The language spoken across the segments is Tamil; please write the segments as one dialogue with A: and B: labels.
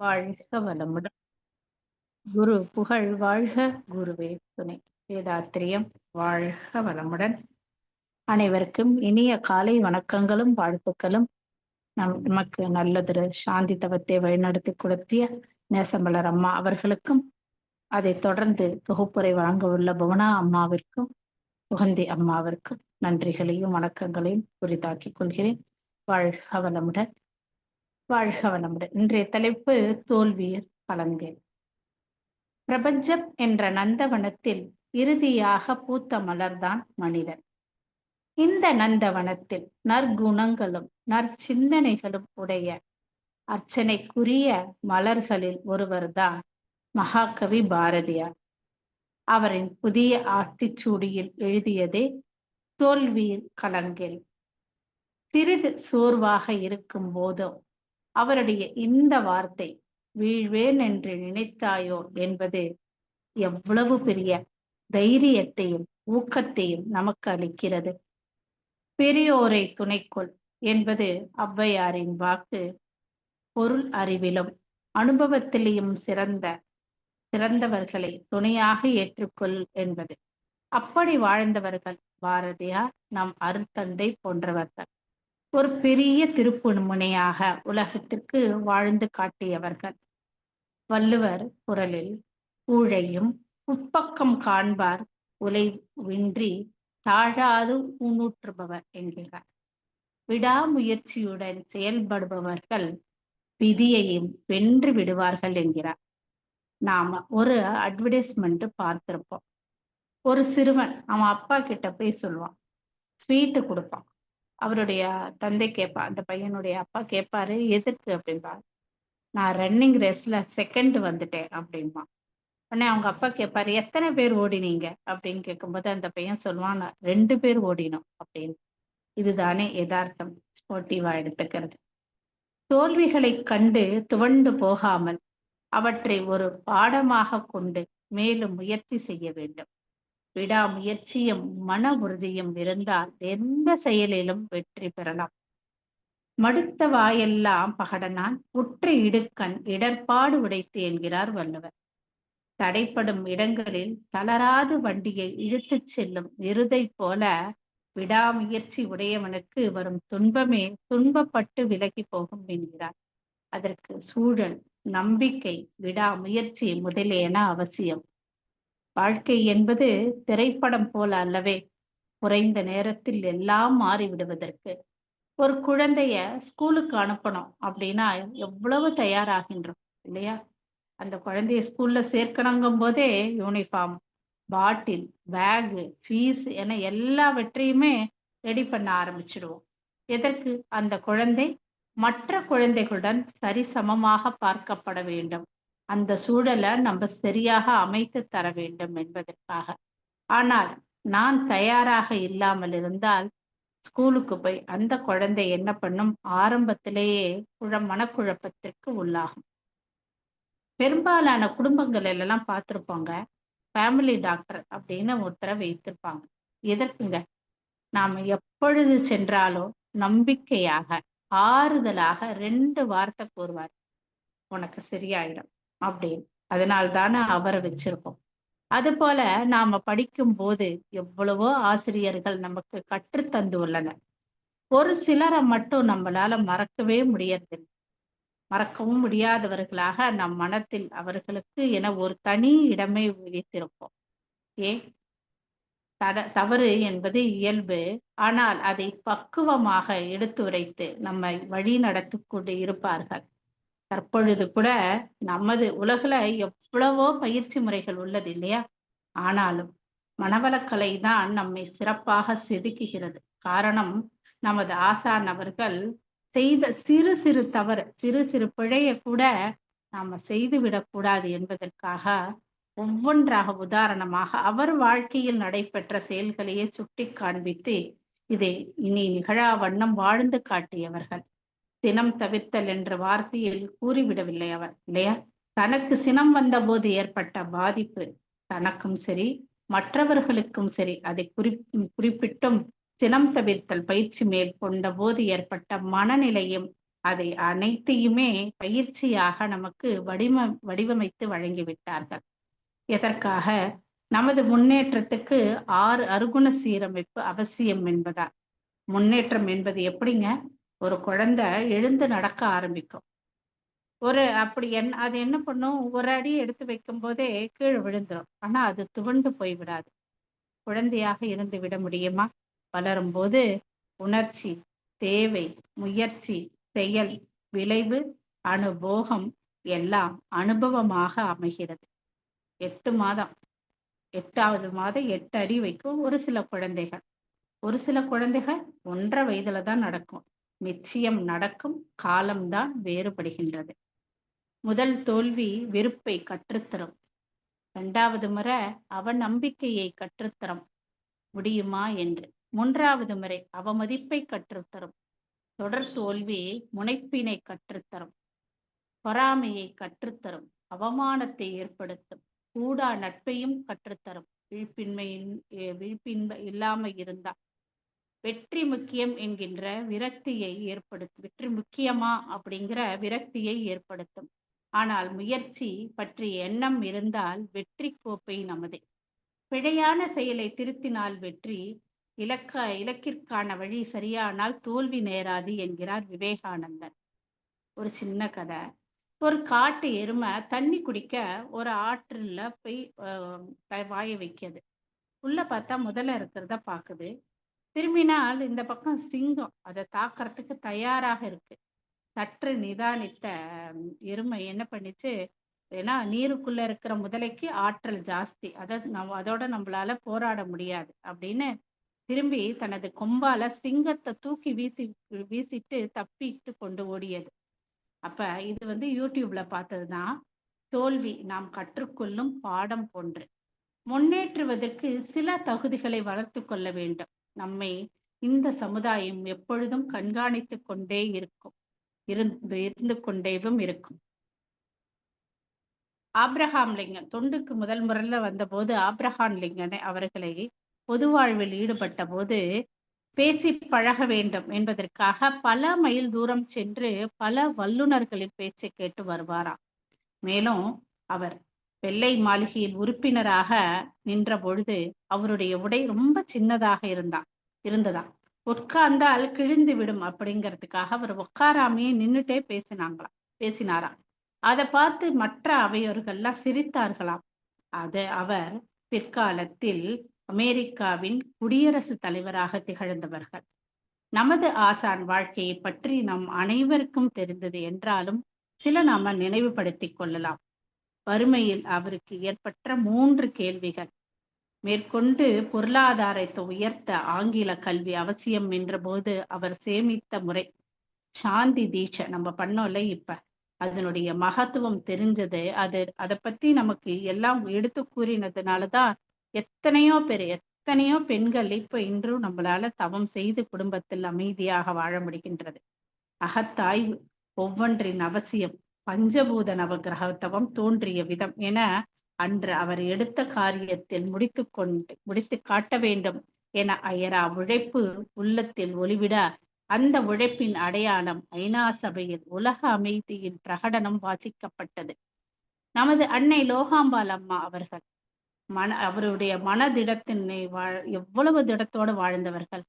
A: வாழ்க வளமுடன். குரு புகழ் வாழ்க, குருவே துணை. வேதாத்திரியம் வாழ்க வளமுடன். அனைவருக்கும் இனிய காலை வணக்கங்களும் வாழ்த்துக்களும். நமக்கு நல்லதொரு சாந்தி தவத்தை வழிநடத்தி கொடுத்திய நேசமலர் அம்மா அவர்களுக்கும், அதை தொடர்ந்து தொகுப்புரை வழங்க உள்ள புவனா அம்மாவிற்கும், சுகந்தி அம்மாவிற்கும் நன்றிகளையும் வணக்கங்களையும் குறித்தாக்கிக் கொள்கிறேன். வாழ்க வளமுடன், வாழ்க வளமுடன். இன்றைய தலைப்பு தோல்வியர் கலங்கேன். பிரபஞ்சம் என்ற நந்தவனத்தில் இறுதியாக பூத்த மலர்தான் மனிதன். இந்த நந்தவனத்தில் நற்குணங்களும் நற்சிந்தனைகளும் உடைய அர்ச்சனைக்குரிய மலர்களில் ஒருவர்தான் மகாகவி பாரதியார். அவரின் புதிய ஆத்திச்சூடியில் எழுதியதே தோல்வியில் கலங்கேல். சிறிது சோர்வாக இருக்கும் போதோ அவருடைய இந்த வார்த்தை, வீழ்வேன் என்று நினைத்தாயோ என்பது எவ்வளவு பெரிய தைரியத்தையும் ஊக்கத்தையும் நமக்கு அளிக்கிறது. பெரியோரை துணைக்கொள் என்பது ஔவையாரின் வாக்கு. பொருள் அறிவிலும் அனுபவத்திலேயும் சிறந்தவர்களை துணையாக ஏற்றுக்கொள் என்பது. அப்படி வாழ்ந்தவர்கள் பாரதியார், நம் அருத்தந்தை போன்றவர்கள். ஒரு பெரிய திருப்பு முனையாக உலகத்திற்கு வாழ்ந்து காட்டியவர்கள். வள்ளுவர் குரலில் ஊழையும் உட்பக்கம் காண்பார் உழைவின்றி தாழாது ஊனூற்றுபவர் என்கிறார். விடாமுயற்சியுடன் செயல்படுபவர்கள் விதியையும் வென்று விடுவார்கள் என்கிறார். நாம ஒரு அட்வர்டைஸ்மெண்ட் பார்த்திருப்போம். ஒரு சிறுவன் அவன் அப்பா கிட்ட போய் சொல்லுவான், ஸ்வீட்டு கொடுப்பான். அவருடைய தந்தை கேட்பா, அந்த பையனுடைய அப்பா கேட்பாரு, எதுக்கு அப்படின்பா. நான் ரன்னிங் ரேஸ்ல செகண்ட் வந்துட்டேன் அப்படின்பா. உடனே அவங்க அப்பா கேட்பாரு, எத்தனை பேர் ஓடினீங்க அப்படின்னு கேட்கும்போது அந்த பையன் சொல்லுவான், 2 பேர் ஓடினோம் அப்படின்னு. இதுதானே யதார்த்தம், ஸ்போர்ட்டிவா எடுத்துக்கிறது. தோல்விகளை கண்டு துவண்டு போகாமல் அவற்றை ஒரு பாடமாக கொண்டு மேலும் முயற்சி செய்ய வேண்டும். விடாமுயற்சியும் மன உறுதியும் இருந்தால் எந்த செயலிலும் வெற்றி பெறலாம். மடுத்த வாயெல்லாம் பகடனான், உற்ற இடுக்கண் இடர்பாடு உடைத்து என்கிறார் வள்ளுவர். தடைப்படும் இடங்களில் தளராது வண்டியை இழுத்துச் செல்லும் எருதை போல விடாமுயற்சி உடையவனுக்கு வரும் துன்பமே துன்பப்பட்டு விலகி போகும் என்கிறார். அதற்கு சூழல், நம்பிக்கை, விடாமுயற்சி முதலியன அவசியம். வாழ்க்கை என்பது திரைப்படம் போல அல்லவே. குறைந்த நேரத்தில் எல்லாம் மாறிவிடுவதற்கு. ஒரு குழந்தைய ஸ்கூலுக்கு அனுப்பணும் அப்படின்னா எவ்வளவு தயாராகின்றோம் இல்லையா? அந்த குழந்தைய ஸ்கூல்ல சேர்க்கணுங்கும் போதே யூனிஃபார்ம், பாட்டில், பேகு, ஃபீஸ் என எல்லாவற்றையுமே ரெடி பண்ண ஆரம்பிச்சிடுவோம். எதற்கு? அந்த குழந்தை மற்ற குழந்தைகளுடன் சரிசமமாக பார்க்கப்பட வேண்டும். அந்த சூழலை நம்ம சரியாக அமைத்து தர வேண்டும் என்பதற்காக. ஆனால் நான் தயாராக இல்லாமல் இருந்தால் ஸ்கூலுக்கு போய் அந்த குழந்தை என்ன பண்ணும்? ஆரம்பத்திலேயே மனக்குழப்பத்திற்கு உள்ளாகும். பெரும்பாலான குடும்பங்கள் எல்லாம் பார்த்துருப்போங்க, ஃபேமிலி டாக்டர் அப்படின்னு ஒருத்தரை வைத்திருப்பாங்க. எதற்குங்க? நாம எப்பொழுது சென்றாலும் நம்பிக்கையாக, ஆறுதலாக 2 வார்த்தை கூறுவார், உனக்கு சரியாயிடும் அப்படின்னு. அதனால்தானே அவரை வச்சிருக்கோம். அது போல நாம படிக்கும் போது எவ்வளவோ ஆசிரியர்கள் நமக்கு கற்றுத்தந்து உள்ளனர். ஒரு சிலரை மட்டும் நம்மளால மறக்கவே முடியறதில்லை. மறக்கவும் முடியாதவர்களாக நம் மனத்தில் அவர்களுக்கு என ஒரு தனி இடமே வைத்திருப்போம். ஏன்? தவறு என்பது இயல்பு. ஆனால் அதை பக்குவமாக எடுத்துரைத்து நம்மை வழி நடத்தி கொண்டு இருப்பார்கள். தற்பொழுது கூட நமது உலகுல எவ்வளவோ பயிற்சி முறைகள் உள்ளது இல்லையா? ஆனாலும் மனவளக்கலை தான் நம்மை சிறப்பாக செதுக்குகிறது. காரணம், நமது ஆசான் அவர்கள் செய்த சிறு சிறு தவறு, சிறு சிறு பிழையை கூட நாம செய்துவிடக் கூடாது என்பதற்காக ஒவ்வொன்றாக உதாரணமாக அவர் வாழ்க்கையில் நடைபெற்ற செயல்களையே சுட்டி காண்பித்து இதை இனி நிகழா வண்ணம் வாழ்ந்து காட்டியவர்கள். சினம் தவிர்த்தல் என்ற வார்த்தையில் கூறிவிடவில்லை அவர் இல்லையா? தனக்கு சினம் வந்த போது ஏற்பட்ட பாதிப்பு தனக்கும் சரி மற்றவர்களுக்கும் சரி, அதை குறிப்பிட்டும் சினம் தவிர்த்தல் பயிற்சி மேற்கொண்ட போது ஏற்பட்ட மனநிலையும் அதை அனைத்தையுமே பயிற்சியாக நமக்கு வடிவமைத்து வழங்கிவிட்டார்கள். எதற்காக? நமது முன்னேற்றத்துக்கு 6 அருகுண சீரமைப்பு அவசியம் என்பதால். முன்னேற்றம் என்பது எப்படிங்க? ஒரு குழந்தை எழுந்து நடக்க ஆரம்பிக்கும். அது என்ன பண்ணும்? ஒரு அடி எடுத்து வைக்கும்போதே கீழ விழுந்துரும். ஆனா அது துவண்டு போய் விடாது. குழந்தையாக இருந்து விட முடியுமா? வளரும்போது உணர்ச்சி, தேவை, முயற்சி, செயல், விளைவு, அனுபோகம் எல்லாம் அனுபவமாக அமைகிறது. 8 மாதம் 8வது மாதம் 8 அடி வைக்கும் ஒரு சில குழந்தைகள். ஒரு சில குழந்தைகள் 1½ வயதுல தான் நடக்கும். நிச்சயம் நடக்கும். காலம்தான் வேறுபடுகின்றது. முதல் தோல்வி வெறுப்பை கற்றுத்தரும். 2வது முறை அவநம்பிக்கையை கற்றுத்தரும். முடியுமா என்று. 3வது முறை அவமதிப்பை கற்றுத்தரும். தொடர் தோல்வி முனைப்பினை கற்றுத்தரும். பொறாமையை கற்றுத்தரும். அவமானத்தை ஏற்படுத்தும். கூடா நட்பையும் கற்றுத்தரும். விழிப்பின்மை இல்லாம இருந்தா. வெற்றி முக்கியம் என்கின்ற விரக்தியை ஏற்படுத்தும். வெற்றி முக்கியமா அப்படிங்கிற விரக்தியை ஏற்படுத்தும். ஆனால் முயற்சி பற்றிய எண்ணம் இருந்தால் வெற்றி கோப்பை நமதே. பிழையான செயலை திருத்தினால் வெற்றி, இலக்கிற்கான வழி சரியானால் தோல்வி நேராது என்கிறார் விவேகானந்தர். ஒரு சின்ன கதை. ஒரு காட்டு எருமை தண்ணி குடிக்க ஒரு ஆற்றுல போய் வாய வைக்குது. உள்ள பார்த்தா முதல்ல இருக்கிறத பாக்குது. திரும்பினால் இந்த பக்கம் சிங்கம் அதை தாக்கறதுக்கு தயாராக இருக்கு. சற்று நிதானித்த எருமை என்ன பண்ணிச்சு? ஏன்னா நீருக்குள்ள இருக்கிற முதலைக்கு ஆற்றல் ஜாஸ்தி, அதோட நம்மளால போராட முடியாது அப்படின்னு திரும்பி தனது கொம்பால சிங்கத்தை தூக்கி வீசிட்டு தப்பிட்டு கொண்டு ஓடியது. அப்ப இது யூடியூப்ல பார்த்ததுதான். தோல்வி நாம் கற்றுக்கொள்ளும் பாடம் போன்று. முன்னேற்றுவதற்கு சில தகுதிகளை வளர்த்து கொள்ள வேண்டும். நம்மை இந்த சமுதாயம் எப்பொழுதும் கண்காணித்துக் கொண்டே இருந்து கொண்டேவும் இருக்கும். ஆப்ரஹாம் லிங்கன் தொண்டுக்கு முதல் முறையில வந்தபோது ஆப்ரஹாம் லிங்கன் அவர்களை பொது வாழ்வில் ஈடுபட்ட போது பேசி பழக வேண்டும் என்பதற்காக பல மைல் தூரம் சென்று பல வல்லுநர்களின் பேச்சை கேட்டு வருவாராம். மேலும் அவர் வெள்ளை மாளிகையில் உறுப்பினராக நின்ற பொழுது அவருடைய உடை ரொம்ப சின்னதாக இருந்ததா. உட்கார்ந்தால் கிழிந்து விடும் அப்படிங்கிறதுக்காக அவர் உட்காராமையே நின்னுட்டே பேசினாராம். அதை பார்த்து மற்ற அவையோர்கள்லாம் சிரித்தார்களாம். அவர் பிற்காலத்தில் அமெரிக்காவின் குடியரசுத் தலைவராக திகழ்ந்தவர்கள். நமது ஆசான் வாழ்க்கையை பற்றி நம் அனைவருக்கும் தெரிந்தது என்றாலும் சில நாம நினைவுபடுத்திக் கொள்ளலாம். வறுமையில் அவருக்கு ஏற்பட்ட 3 கேள்விகள். மேற்கொண்டு பொருளாதாரத்தை உயர்த்த ஆங்கில கல்வி அவசியம் என்றபோது அவர் சேமித்த முறை. சாந்தி தீட்சை நம்ம பண்ணோம்ல இப்ப, அதனுடைய மகத்துவம் தெரிஞ்சது. அதை பத்தி நமக்கு எல்லாம் எடுத்து கூறினதுனாலதான் எத்தனையோ பெண்கள் இப்ப இன்றும் நம்மளால தவம் செய்து குடும்பத்தில் அமைதியாக வாழ முடிகின்றது. அகத்தாய்வு ஒவ்வொன்றின் அவசியம். பஞ்சபூத நவகிரகத்தவம் தோன்றிய விதம் என அன்று அவர் எடுத்த காரியத்தில் முடித்து காட்ட வேண்டும் என அயரா உழைப்பு உள்ளத்தில் ஒளிவிட, அந்த உழைப்பின் அடையாளம் ஐநா சபையில் உலக அமைதியின் பிரகடனம் வாசிக்கப்பட்டது. நமது அன்னை லோகாம்பாள் அம்மா அவர்கள் அவருடைய மனதிடத்தினை எவ்வளவு திடத்தோடு வாழ்ந்தவர்கள்.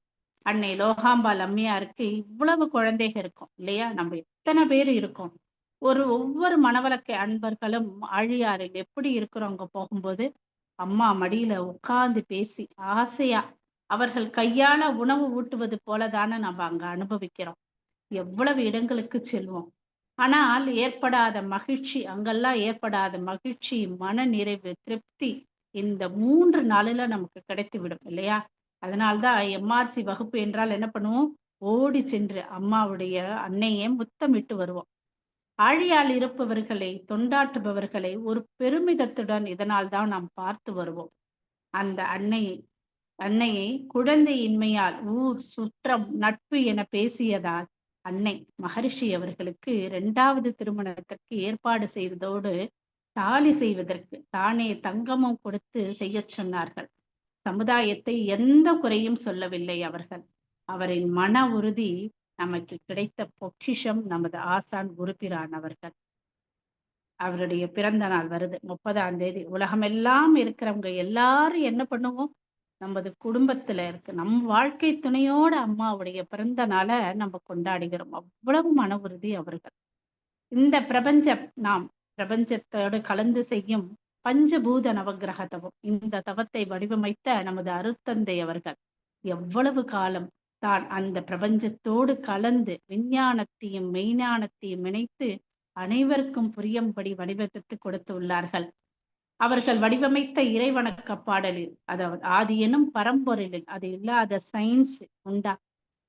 A: அன்னை லோகாம்பாள் அம்மையாருக்கு இவ்வளவு குழந்தைகள் இருக்கும் இல்லையா? நம்ம எத்தனை பேர் இருக்கோம். ஒவ்வொரு மணவளக்கை அன்பர்களும் ஆழியாரில் எப்படி இருக்கிறவங்க போகும்போது அம்மா மடியில உட்கார்ந்து பேசி ஆசையா அவர்கள் கையால உணவு ஊட்டுவது போலதானே நம்ம அங்க அனுபவிக்கிறோம். எவ்வளவு இடங்களுக்கு செல்வோம். ஆனால் அங்கெல்லாம் ஏற்படாத மகிழ்ச்சி, மன நிறைவு, திருப்தி இந்த 3 நாளில நமக்கு கிடைத்து விடும் இல்லையா? அதனால்தான் எம்ஆர்சி வகுப்பு என்றால் என்ன பண்ணுவோம்? ஓடி சென்று அம்மாவுடைய அன்னையை முத்தமிட்டு வருவோம். ஆழியால் இருப்பவர்களை, தொண்டாற்றுபவர்களை ஒரு பெருமிதத்துடன் இதனால் தான் நாம் பார்த்து வருவோம். அந்த அன்னையை குழந்தையின்மையால் ஊர் சுற்றம் நட்பு என பேசியதால் அன்னை மகரிஷி அவர்களுக்கு 2வது திருமணத்திற்கு ஏற்பாடு செய்ததோடு தாலி செய்வதற்கு தானே தங்கமும் கொடுத்து செய்ய சொன்னார்கள். சமுதாயத்தை எந்த குறையும் சொல்லவில்லை அவர்கள். அவரின் மன உறுதி நமக்கு கிடைத்த பொக்கிஷம் நமது ஆசான் குருபிரான் அவர்கள். அவருடைய பிறந்த நாள் வருது 30ஆம் தேதி. உலகமெல்லாம் இருக்கிறவங்க எல்லாரும் என்ன பண்ணுவோம்? நமது குடும்பத்துல இருக்கு. நம் வாழ்க்கை துணையோட அம்மாவுடைய பிறந்த நாள நம்ம கொண்டாடுகிறோம். அவ்வளவு மன உறுதி அவர்கள். இந்த பிரபஞ்சம் நாம் பிரபஞ்சத்தோடு கலந்து செய்யும் பஞ்சபூத நவக்கிரக தவம். இந்த தவத்தை வடிவமைத்த நமது அருட்தந்தை அவர்கள் எவ்வளவு காலம் தான் அந்த பிரபஞ்சத்தோடு கலந்து விஞ்ஞானத்தையும் மெய்ஞானத்தையும் இணைத்து அனைவருக்கும் புரியும்படி வடிவமைத்து கொடுத்துள்ளார்கள். அவர்கள் வடிவமைத்த இறைவணக்க பாடலில், அதாவது ஆதி எனும் பரம்பொருளில் அது இல்லாத சயின்ஸ் உண்டா?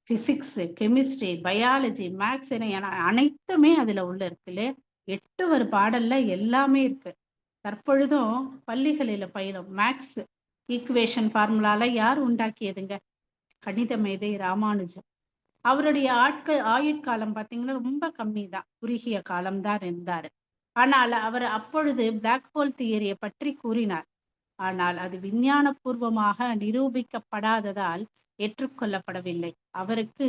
A: பிசிக்ஸ், கெமிஸ்ட்ரி, பயாலஜி, மேக்ஸ் என அனைத்துமே அதுல உள்ள இருக்குல்ல. 8 ஒரு பாடல்ல எல்லாமே இருக்கு. தற்பொழுதும் பள்ளிகளில பயிலும் மேக்ஸ் ஈக்குவேஷன் ஃபார்முலால யார் உண்டாக்கியதுங்க? கணித மேதை ராமானுஜம். அவருடைய ஆயுட்காலம் பார்த்தீங்கன்னா ரொம்ப கம்மி தான். குறுகிய காலம்தான் இருந்தாரு. ஆனால் அவர் அப்பொழுது பிளாக் ஹோல் தியரியை பற்றி கூறினார். ஆனால் அது விஞ்ஞானபூர்வமாக நிரூபிக்கப்படாததால் ஏற்றுக்கொள்ளப்படவில்லை. அவருக்கு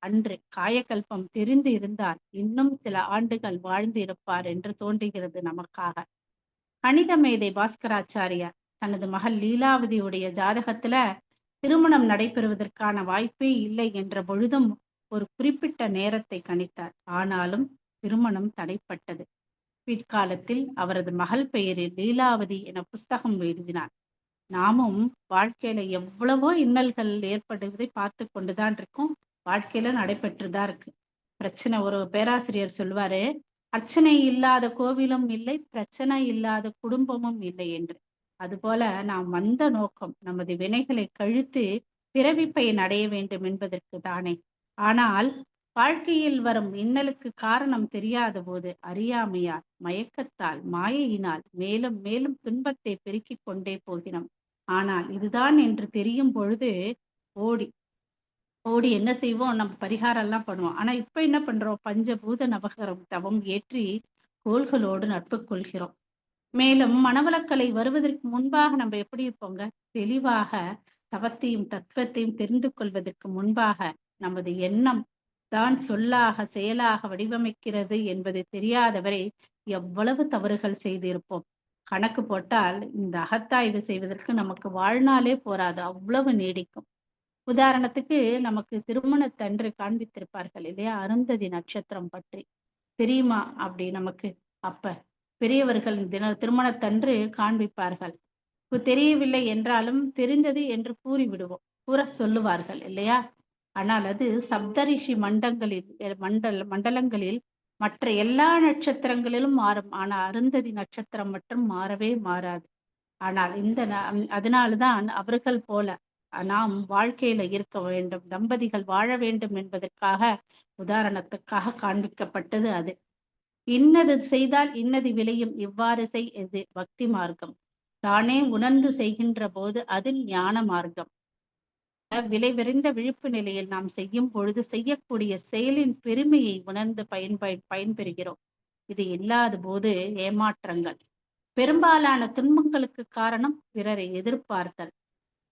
A: அன்று காயகல்பம் தெரிந்து இருந்தால் இன்னும் சில ஆண்டுகள் வாழ்ந்து இருப்பார் என்று தோன்றுகிறது நமக்காக. கணித மேதை பாஸ்கராச்சாரியார் தனது மகள் லீலாவதியுடைய ஜாதகத்துல திருமணம் நடைபெறுவதற்கான வாய்ப்பே இல்லை என்ற பொழுதும் ஒரு குறிப்பிட்ட நேரத்தை கணித்தார். ஆனாலும் திருமணம் தடைப்பட்டது. பிற்காலத்தில் அவரது மகள் பெயரில் லீலாவதி என புஸ்தகம் எழுதினார். நாமும் வாழ்க்கையில எவ்வளவோ இன்னல்கள் ஏற்படுவதை பார்த்து கொண்டுதான் இருக்கோம். வாழ்க்கையில நடைபெற்றுதான் இருக்கு. பிரச்சனை, ஒரு பேராசிரியர் சொல்வாரு, அர்ச்சனை இல்லாத கோவிலும் இல்லை, பிரச்சனை இல்லாத குடும்பமும் இல்லை என்று. அதுபோல நாம் வந்த நோக்கம் நமது வினைகளை கழித்து பிறவி பயன் அடைய வேண்டும் என்பதற்கு தானே. ஆனால் வாழ்க்கையில் வரும் இன்னலுக்கு காரணம் தெரியாத போது அறியாமையால், மயக்கத்தால், மாயையினால் மேலும் மேலும் துன்பத்தை பெருக்கிக் கொண்டே போகிறோம். ஆனால் இதுதான் என்று தெரியும் பொழுது ஓடி ஓடி என்ன செய்வோம்? நம்ம பரிகாரம் எல்லாம் பண்ணுவோம். ஆனா இப்ப என்ன பண்றோம்? பஞ்சபூத நவகரம் தவம் ஏற்றி கோள்களோடு நட்பு கொள்கிறோம். மேலும் மனவளக்கலை வருவதற்கு முன்பாக நம்ம எப்படி இருப்போங்க? தெளிவாக தவத்தையும் தத்துவத்தையும் தெரிந்து கொள்வதற்கு முன்பாக நமது எண்ணம் தான் சொல்லாக செயலாக வடிவமைக்கிறது என்பது தெரியாதவரை எவ்வளவு தவறுகள் செய்திருப்போம். கணக்கு போட்டால் இந்த அகத்தாய்வு செய்வதற்கு நமக்கு வாழ்நாளே போராது, அவ்வளவு நீடிக்கும். உதாரணத்துக்கு நமக்கு திருமணத்தன்று காண்பித்திருப்பார்கள் இல்லையா? அருந்ததி நட்சத்திரம் பற்றி தெரியுமா? அப்படி நமக்கு அப்ப பெரியவர்கள் திருமணத்தன்று காண்பிப்பார்கள். தெரியவில்லை என்றாலும் தெரிந்தது என்று கூற சொல்லுவார்கள் இல்லையா? ஆனால் அது சப்தரிஷி மண்டலங்களில் மற்ற எல்லா நட்சத்திரங்களிலும் மாறும். ஆனால் அருந்ததி நட்சத்திரம் மட்டும் மாறவே மாறாது. ஆனால் அதனால்தான் அவர்கள் போல நாம் வாழ்க்கையில இருக்க வேண்டும், தம்பதிகள் வாழ வேண்டும் என்பதற்காக உதாரணத்துக்காக காண்பிக்கப்பட்டது அது. இன்னது செய்தால் இன்னது விளையும், இவ்வாறு செய் இது பக்தி மார்க்கம். தானே உணர்ந்து செய்கின்ற போது அது ஞான மார்க்கம். விளைவிறந்த விழிப்பு நிலையில் நாம் செய்யும் பொழுது செய்யக்கூடிய செயலின் பெருமையை உணர்ந்து பயன்பெறுகிறோம். இது இல்லாத போது ஏமாற்றங்கள். பெரும்பாலான துன்பங்களுக்கு காரணம் பிறரை எதிர்பார்த்தல்,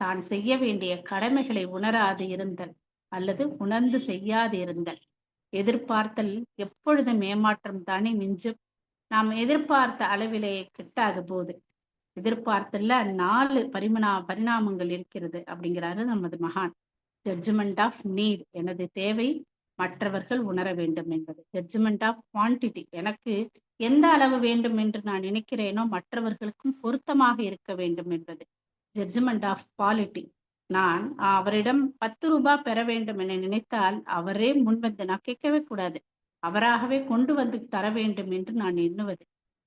A: தான் செய்ய வேண்டிய கடமைகளை உணராது இருந்தல் அல்லது உணர்ந்து செய்யாது இருந்தல். எதிர்பார்த்தல் எப்பொழுதும் ஏமாற்றம் தானே மிஞ்சும். நாம் எதிர்பார்த்த அளவிலே கிட்டாத போது எதிர்பார்த்தல்ல 4 பரிணாமங்கள் இருக்கிறது அப்படிங்கிறாரு நமது மகான். ஜட்ஜ்மெண்ட் ஆஃப் நீட், எனது தேவை மற்றவர்கள் உணர வேண்டும் என்பது. ஜட்ஜ்மெண்ட் ஆஃப் குவான்டிட்டி, எனக்கு எந்த அளவு வேண்டும் என்று நான் நினைக்கிறேனோ மற்றவர்களுக்கும் பொருத்தமாக இருக்க வேண்டும் என்பது. ஜட்ஜ்மெண்ட் ஆஃப் குவாலிட்டி, நான் அவரிடம் 10 ரூபாய் பெற வேண்டும் என நினைத்தால் அவரே முன்வந்து, நான் கேட்கவே கூடாது, அவராகவே கொண்டு வந்து தர வேண்டும் என்று நான் எண்ணுவது.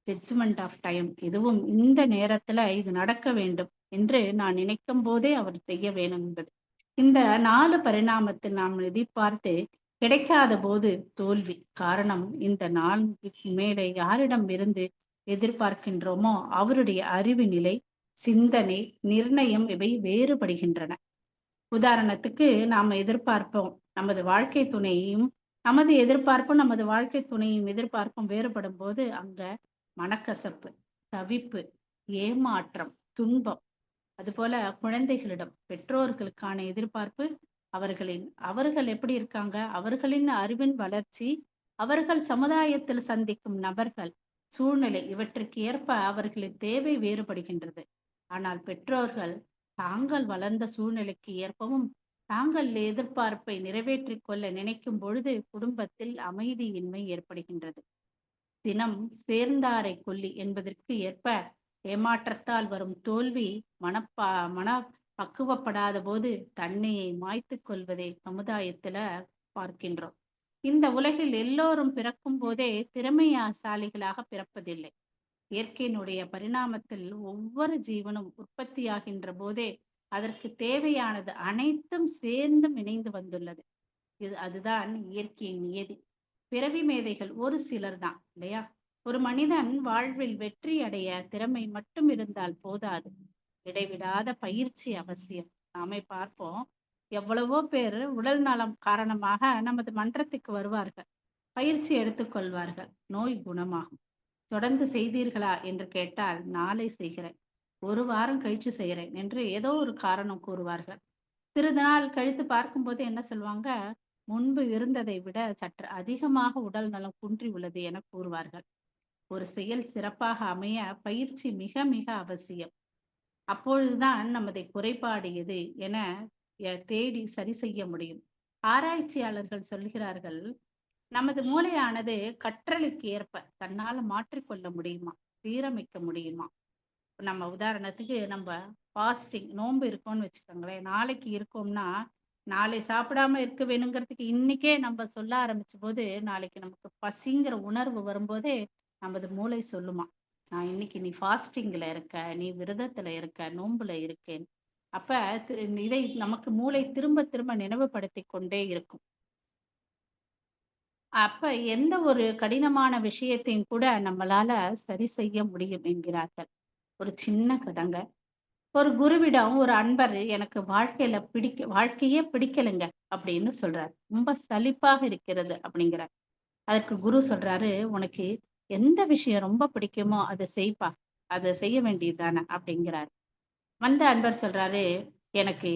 A: ஜட்ஜ்மெண்ட் ஆஃப் டைம், இதுவும் இந்த நேரத்துல இது நடக்க வேண்டும் என்று நான் நினைக்கும் போதே அவர் செய்ய வேண்டும் என்பது. இந்த 4 பரிணாமத்தில் நாம் எதிர்பார்த்து கிடைக்காத போது தோல்வி. காரணம், இந்த 4 மேலே யாரிடம் இருந்து எதிர்பார்க்கின்றோமோ அவருடைய அறிவு நிலை, சிந்தனை, நிர்ணயம் இவை வேறுபடுகின்றன. உதாரணத்துக்கு நாம எதிர்பார்ப்போம் நமது வாழ்க்கை துணையையும் நமது வாழ்க்கை துணையும் எதிர்பார்ப்பும் வேறுபடும் போது அங்க மனக்கசப்பு, தவிப்பு, ஏமாற்றம், துன்பம். அதுபோல குழந்தைகளிடம் பெற்றோர்களுக்கான எதிர்பார்ப்பு அவர்கள் எப்படி இருக்காங்க? அவர்களின் அறிவின் வளர்ச்சி, அவர்கள் சமுதாயத்தில் சந்திக்கும் நபர்கள், சூழ்நிலை இவற்றிற்கு ஏற்ப அவர்களின் தேவை வேறுபடுகின்றது. ஆனால் பெற்றோர்கள் தாங்கள் வளர்ந்த சூழ்நிலைக்கு ஏற்பவும், தாங்கள் எதிர்பார்ப்பை நிறைவேற்றிக் கொள்ள நினைக்கும் பொழுது குடும்பத்தில் அமைதியின்மை ஏற்படுகின்றது. "சினம் சேர்ந்தாரை கொல்லி" என்பதற்கு ஏற்ப ஏமாற்றத்தால் வரும் தோல்வி மன பக்குவப்படாத போது தன்னையே மாய்த்துக் கொள்வதை சமுதாயத்துல பார்க்கின்றோம். இந்த உலகில் எல்லோரும் பிறக்கும் போதே திறமைசாலிகளாக பிறப்பதில்லை. இயற்கையினுடைய பரிணாமத்தில் ஒவ்வொரு ஜீவனும் உற்பத்தியாகின்ற போதே அதற்கு தேவையானது அனைத்தும் சேர்ந்தும் இணைந்து வந்துள்ளது. அதுதான் இயற்கையின் நியதி. பிறவி மேதைகள் ஒரு சிலர் தான் இல்லையா? ஒரு மனிதன் வாழ்வில் வெற்றி அடைய திறமை மட்டும் இருந்தால் போதாது. இடைவிடாத பயிற்சி அவசியம். நாமே பார்ப்போம், எவ்வளவோ பேர் உடல் நலம் காரணமாக நமது மன்றத்துக்கு வருவார்கள். பயிற்சி எடுத்துக்கொள்வார்கள். நோய் குணமாகும். தொடர்ந்து செய்தீர்களா என்று கேட்டால், நாளை செய்கிறேன், ஒரு வாரம் கழிச்சு செய்கிறேன் என்று ஏதோ ஒரு காரணம் கூறுவார்கள். சிறிது நாள் கழித்து பார்க்கும்போது என்ன சொல்வாங்க, முன்பு இருந்ததை விட சற்று அதிகமாக உடல் நலம் குன்றி உள்ளது என கூறுவார்கள். ஒரு செயல் சிறப்பாக அமைய பயிற்சி மிக மிக அவசியம். அப்பொழுதுதான் நமது குறைபாடு எது என தேடி சரி செய்ய முடியும். ஆராய்ச்சியாளர்கள் சொல்கிறார்கள், நமது மூளையானது கற்றலுக்கு ஏற்ப தன்னால மாற்றிக்கொள்ள முடியுமா, சீரமைக்க முடியுமா. நம்ம உதாரணத்துக்கு நம்ம ஃபாஸ்டிங் நோன்பு இருக்கோம்னு வச்சுக்கோங்களேன். நாளைக்கு இருக்கோம்னா, நாளை சாப்பிடாம இருக்க வேணுங்கிறதுக்கு இன்னைக்கே நம்ம சொல்ல ஆரம்பிச்ச போது, நாளைக்கு நமக்கு பசிங்கிற உணர்வு வரும்போதே நமது மூளை சொல்லுமா, நான் இன்னைக்கு நீ ஃபாஸ்டிங்ல இருக்க, நீ விரதத்துல இருக்க, நோன்புல இருக்கேன். அப்ப இதை நமக்கு மூளை திரும்ப திரும்ப நினைவுபடுத்தி கொண்டே இருக்கும். அப்ப எந்த ஒரு கடினமான விஷயத்தையும் கூட நம்மளால சரி செய்ய முடியும் என்கிறார்கள். ஒரு சின்ன கதைங்க. ஒரு குருவிடம் ஒரு அன்பர், எனக்கு வாழ்க்கையே பிடிக்கலைங்க அப்படின்னு சொல்றாரு. ரொம்ப சலிப்பாக இருக்கிறது அப்படிங்கிறார். அதற்கு குரு சொல்றாரு, உனக்கு எந்த விஷயம் ரொம்ப பிடிக்குமோ அதை செய்ப்பா, அதை செய்ய வேண்டியதுதானே அப்படிங்கிறாரு. வந்த அன்பர் சொல்றாரு, எனக்கு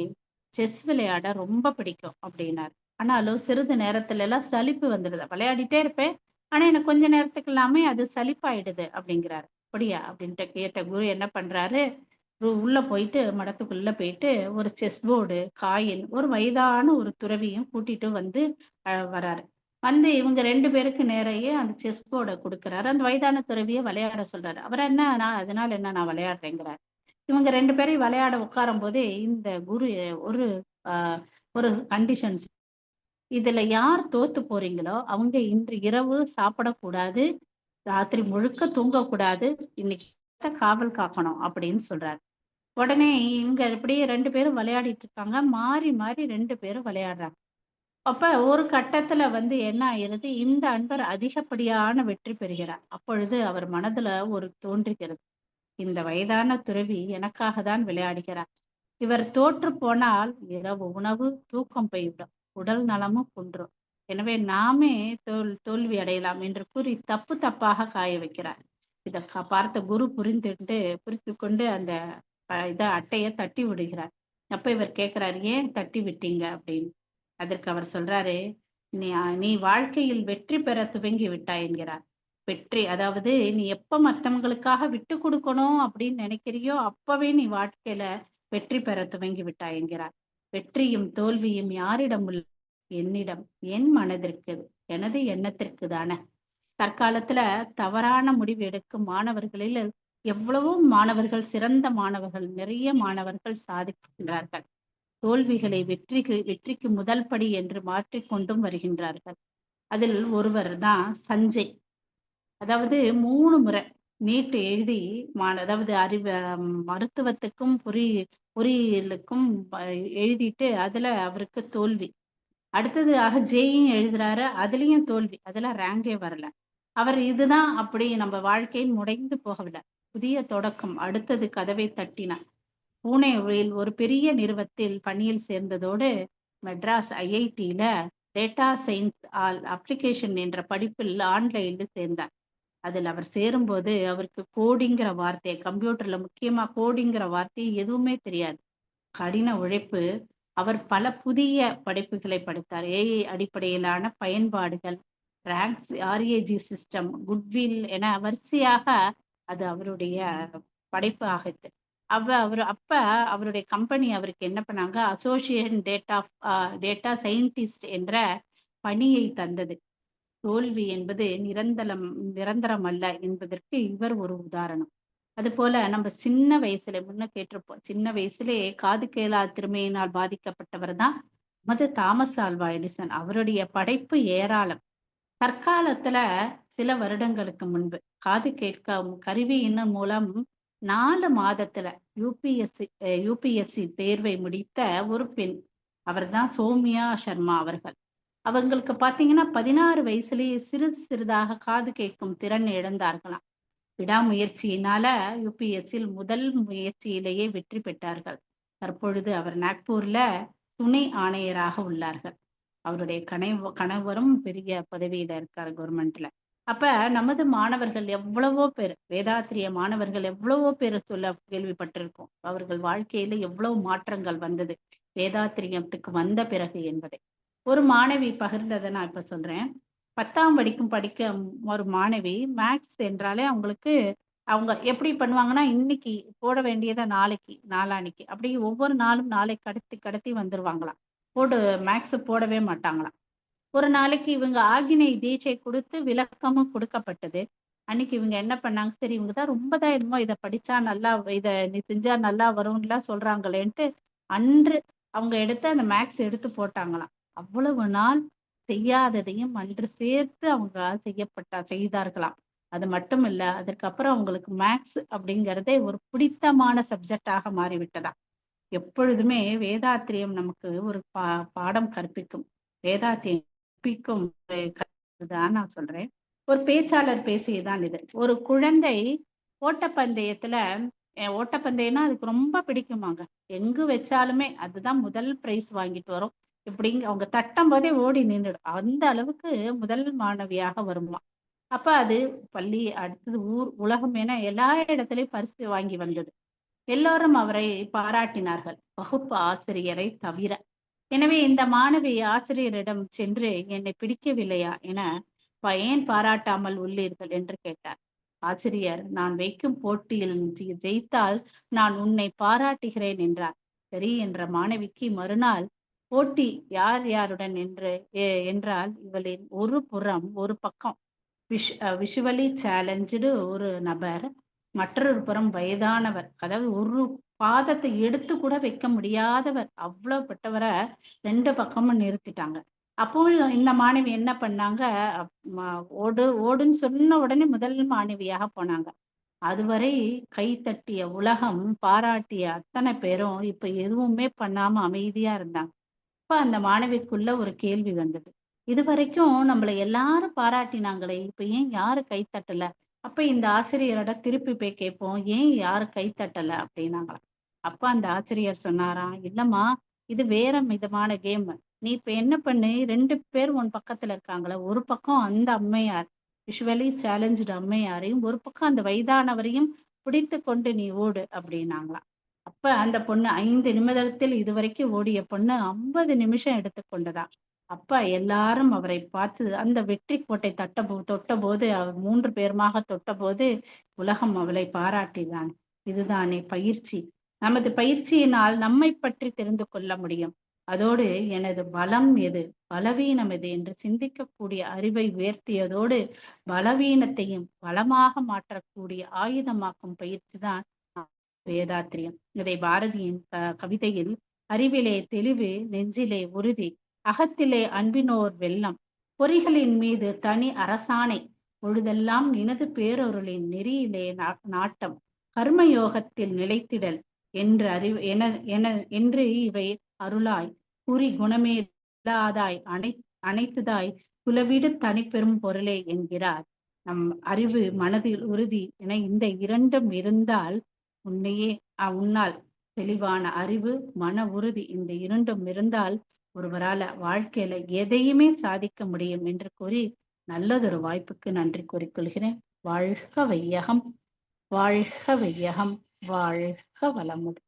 A: செஸ் விளையாட ரொம்ப பிடிக்கும் அப்படின்னாரு. ஆனாலும் சிறிது நேரத்துல எல்லாம் சலிப்பு வந்துடுது. விளையாடிட்டே இருப்பேன், ஆனா எனக்கு கொஞ்ச நேரத்துக்கு எல்லாமே அது சலிப்பாயிடுது அப்படிங்கிறாரு. அப்படியா அப்படின்ட்டு கேட்ட குரு என்ன பண்றாரு, உள்ள போயிட்டு மடத்துக்குள்ள போயிட்டு ஒரு செஸ் போர்டு, காயின், ஒரு வயதான ஒரு துறவியும் கூட்டிட்டு வந்து வராரு. வந்து இவங்க 2 பேருக்கு நேரையே அந்த செஸ் போர்ட குடுக்குறாரு. அந்த வயதான துறவிய விளையாட சொல்றாரு. அவர் என்ன, நான் அதனால என்ன, நான் விளையாடுறேங்கிறாரு. இவங்க 2 பேரையும் விளையாட உட்காரும்போதே இந்த குரு ஒரு அ ஒரு கண்டிஷன்ஸ், இதுல யார் தோத்து போறீங்களோ, அவங்க இன்று இரவு சாப்பிடக்கூடாது, ராத்திரி முழுக்க தூங்கக்கூடாது, இன்னைக்கு காவல் காக்கணும் அப்படின்னு சொல்றாரு. உடனே இவங்க இப்படியே 2 பேரும் விளையாடிட்டு இருக்காங்க. மாறி மாறி 2 பேரும் விளையாடுறாங்க. அப்ப ஒரு கட்டத்துல வந்து என்ன ஆயிருது, இந்த அன்பர் அதிகப்படியான வெற்றி பெறுகிறார். அப்பொழுது அவர் மனதுல ஒரு தோன்றுகிறது, இந்த வயதான துறவி எனக்காக தான் விளையாடுகிறார். இவர் தோற்று போனால் இரவு உணவு, தூக்கம் போய்விடும். உடல் நலமும் குன்றும். எனவே நாமே தோல்வி அடையலாம் என்று கூறி தப்பு தப்பாக காய வைக்கிறார். இத பார்த்த குரு புரிந்துகொண்டு அந்த அட்டைய தட்டி விடுகிறார். அப்ப இவர் கேட்கிறார், ஏன் தட்டி விட்டீங்க அப்படின்னு. அதற்கு அவர் சொல்றாரு, நீ நீ வாழ்க்கையில் வெற்றி பெற துவங்கி விட்டாய் என்கிறார். வெற்றி அதாவது நீ எப்ப மத்தவங்களுக்காக விட்டு கொடுக்கணும் அப்படின்னு நினைக்கிறியோ அப்பவே நீ வாழ்க்கையில வெற்றி பெற துவங்கி விட்டாய் என்கிறார். வெற்றியும் தோல்வியும் யாரிடம் உள்ள, என்னிடம், என் மனதிற்கு, எனது எண்ணத்திற்கு தானே. தற்காலத்துல தவறான முடிவு எடுக்கும் மாணவர்களில் எவ்வளவோ மாணவர்கள், சிறந்த மாணவர்கள், நிறைய மாணவர்கள் சாதிக்கின்றார்கள். தோல்விகளை வெற்றிக்கு முதல் படி என்று மாற்றிக்கொண்டும் வருகின்றார்கள். அதில் ஒருவர் தான் சஞ்சய். அதாவது 3 முறை நீட் எழுதி அதாவது மருத்துவத்துக்கும் பொறியியலுக்கும் எழுதிட்டு அதுல அவருக்கு தோல்வி. அடுத்ததாக ஜேஇ எழுதுறாரு, அதுலயும் தோல்வி. அதுல ரேங்கே வரல. அவர் இதுதான் அப்படி நம்ம வாழ்க்கையில் முடைந்து போகவில்லை. புதிய தொடக்கம், அடுத்தது கதவை தட்டினார். பூனேவில் ஒரு பெரிய நிறுவனத்தில் பணியில் சேர்ந்ததோடு மெட்ராஸ் ஐஐடியில டேட்டா சயின்ஸ் அப்ளிகேஷன் என்ற படிப்பில் ஆன்லைனில் சேர்ந்தார். அதில் அவர் சேரும்போது அவருக்கு கோடிங்கிற வார்த்தை, கம்ப்யூட்டர்ல முக்கியமா கோடிங்கிற வார்த்தை எதுவுமே தெரியாது. கடின உழைப்பு, அவர் பல புதிய படைப்புகளை படைத்தார். ஏஐ அடிப்படையிலான பயன்பாடுகள், RAG சிஸ்டம், குட்வில் என வரிசையாக அது அவருடைய படைப்பு ஆகுது. அப்ப அவருடைய கம்பெனி அவருக்கு என்ன பண்ணாங்க, அசோசியேஷன் டேட்டா சயின்டிஸ்ட் என்ற பணியை தந்தது. தோல்வி என்பது நிரந்தரம் அல்ல என்பதற்கு இவர் ஒரு உதாரணம். அதுபோல நம்ம சின்ன வயசுல முன்ன கேட்டிருப்போம். சின்ன வயசுலயே காது கேளாத திறமையினால் பாதிக்கப்பட்டவர் தான் நமது தாமஸ் ஆல்வா எடிசன். அவருடைய படைப்பு ஏராளம். தற்காலத்துல சில வருடங்களுக்கு முன்பு காது கேட்கும் கருவியின் மூலம் 4 மாதத்துல யுபிஎஸ்சி தேர்வை முடித்த ஒரு பெண். அவர்தான் சௌமியா சர்மா அவர்கள். அவங்களுக்கு பாத்தீங்கன்னா 16 வயசுலயே சிறிதாக காது கேட்கும் திறன் இழந்தார்களாம். விடாமுயற்சியினால யுபிஎஸ்சியில் முதல் முயற்சியிலேயே வெற்றி பெற்றார்கள். தற்பொழுது அவர் நாக்பூர்ல துணை ஆணையராக உள்ளார்கள். அவருடைய கணவரும் பெரிய பதவியில இருக்காரு கவர்மெண்ட்ல. அப்ப நமது மாணவர்கள் எவ்வளவோ பேர், வேதாத்திரிய மாணவர்கள் எவ்வளவோ பேர் சொல்ல கேள்விப்பட்டிருக்கோம். அவர்கள் வாழ்க்கையில எவ்வளவு மாற்றங்கள் வந்தது வேதாத்திரியத்துக்கு வந்த பிறகு என்பதை. ஒரு மாணவி பகிர்ந்ததை நான் இப்ப சொல்றேன். 10ஆம் படிக்க ஒரு மாணவி மேக்ஸ் என்றாலே அவங்களுக்கு அவங்க எப்படி பண்ணுவாங்கன்னா, இன்னைக்கு போட வேண்டியத நாளைக்கு, நாளான்னைக்கு அப்படி ஒவ்வொரு நாளும் நாளை கடத்தி கடத்தி வந்துருவாங்களாம். மேக்ஸ் போடவே மாட்டாங்களாம். ஒரு நாளைக்கு இவங்க ஆக்கினை தீட்சை குடுத்து விளக்கமும் கொடுக்கப்பட்டது. அன்னைக்கு இவங்க என்ன பண்ணாங்க, சரி இவங்க தான் ரொம்ப தான் என்னமோ இத படிச்சா நல்லா இத நீ செஞ்சா நல்லா வரும்ன்லாம் சொல்றாங்களேன்ட்டு, அன்று அவங்க எடுத்து அந்த மேக்ஸ் எடுத்து போட்டாங்களாம். அவ்வளவு நாள் செய்யாததையும் அன்று சேர்த்து அவங்க செய்தார்களாம். அது மட்டும் இல்ல, அதற்கப்புறம் அவங்களுக்கு மேக்ஸ் அப்படிங்கிறதே ஒரு பிடித்தமான சப்ஜெக்டாக மாறிவிட்டதாம். எப்பொழுதுமே வேதாத்திரியம் நமக்கு ஒரு பாடம் கற்பிக்கும். வேதாத்திரியம் கற்பிக்கும் தான் நான் சொல்றேன். ஒரு பேச்சாளர் பேசியதுதான் இது. ஒரு குழந்தை ஓட்டப்பந்தயத்துல ஓட்டப்பந்தயம்னா அதுக்கு ரொம்ப பிடிக்குமாங்க. எங்கு வச்சாலுமே அதுதான் முதல் பிரைஸ் வாங்கிட்டு வரும். இப்படிங்க அவங்க தட்டும் போதே ஓடி நின்றுடும். அந்த அளவுக்கு முதல் மாணவியாக வருமா. அப்ப அது பள்ளி, அடுத்தது ஊர், உலகம் என எல்லா இடத்திலயும் பரிசு வாங்கி வந்தது. எல்லோரும் அவரை பாராட்டினார்கள், வகுப்பு ஆசிரியரை தவிர. எனவே இந்த மாணவி ஆசிரியரிடம் சென்று என்னை பிடிக்கவில்லையா என ஏன் பாராட்டாமல் உள்ளீர்கள் என்று கேட்டார். ஆசிரியர், நான் வைக்கும் போட்டியில் ஜெயித்தால் நான் உன்னை பாராட்டுகிறேன் என்றார். சரி என்ற மாணவிக்கு மறுநாள் போட்டி யார் யாருடன் என்றால் இவளின் ஒரு பக்கம் விஷுவலி சேலஞ்சு ஒரு நபர், மற்றொரு புறம் வயதானவர், அதாவது ஒரு பாதத்தை எடுத்து கூட வைக்க முடியாதவர், அவ்வளவு பட்டவரை 2 பக்கமும் நிறுத்திட்டாங்க. அப்போ இந்த மாணவி என்ன பண்ணாங்க, ஓடுன்னு சொன்ன உடனே முதல் மாணவியாக போனாங்க. அதுவரை கை தட்டிய உலகம், பாராட்டிய அத்தனை பேரும் இப்ப எதுவுமே பண்ணாம அமைதியா இருந்தாங்க. அப்ப அந்த மாணவிக்குள்ள ஒரு கேள்வி வந்தது. இதுவரைக்கும் நம்மள எல்லாரும் பாராட்டினாங்களே, இப்ப ஏன் யாரும் கை தட்டல? அப்ப இந்த ஆசிரியரோட திருப்பி போய் கேட்போம், ஏன் யாரும் கை தட்டல அப்படின்னாங்களாம். அப்ப அந்த ஆசிரியர் சொன்னாராம், இல்லம்மா இது வேற விதமான கேம். நீ இப்ப என்ன பண்ணு, 2 பேர் உன் பக்கத்துல இருக்காங்களே, ஒரு பக்கம் அந்த அம்மையார், விஷுவலி சேலஞ்சு அம்மையாரையும், ஒரு பக்கம் அந்த வயதானவரையும் பிடித்து கொண்டு நீ ஓடு அப்படின்னாங்களாம். அப்ப அந்த பொண்ணு 5 நிமிடத்தில் இதுவரைக்கும் ஓடிய பொண்ணு 50 நிமிஷம் எடுத்துக்கொண்டதா. அப்ப எல்லாரும் அவரை பார்த்து அந்த வெற்றி கோட்டை தொட்டபோது அவர் 3 பேருமாக தொட்டபோது உலகம் அவளை பாராட்டினான். இதுதானே பயிற்சி. நமது பயிற்சியினால் நம்மை பற்றி தெரிந்து கொள்ள முடியும். அதோடு எனது பலம் எது, பலவீனம் எது என்று சிந்திக்கக்கூடிய அறிவை உயர்த்தியதோடு பலவீனத்தையும் பலமாக மாற்றக்கூடிய ஆயுதமாக்கும் பயிற்சி தான் வேதாத்திரியம். இதை பாரதியின் கவிதையில் அறிவிலே தெளிவு, நெஞ்சிலே உறுதி, அகத்திலே அன்பினோர் வெள்ளம், பொறிகளின் மீது தனி அரசாணை, பொழுதெல்லாம் நினது பேரொருளின் நெறியிலே நாட்டம், கர்மயோகத்தில் நிலைத்திடல் என்று இவை அருளாய் குறி குணமே இல்லாதாய் அனைத்துதாய் குலவிடு தனிப்பெரும் பொருளே என்கிறார். நம் அறிவு, மனதில் உறுதி என இந்த 2ம் இருந்தால் உன்னால் தெளிவான அறிவு, மன உறுதி இந்த 2ம் இருந்தால் ஒருவரால வாழ்க்கையில எதையுமே சாதிக்க முடியும் என்று கூறி நல்லதொரு வாய்ப்புக்கு நன்றி கூறிக்கொள்கிறேன். வாழ்க வையகம், வாழ்க வையகம், வாழ்க வளமுடன்.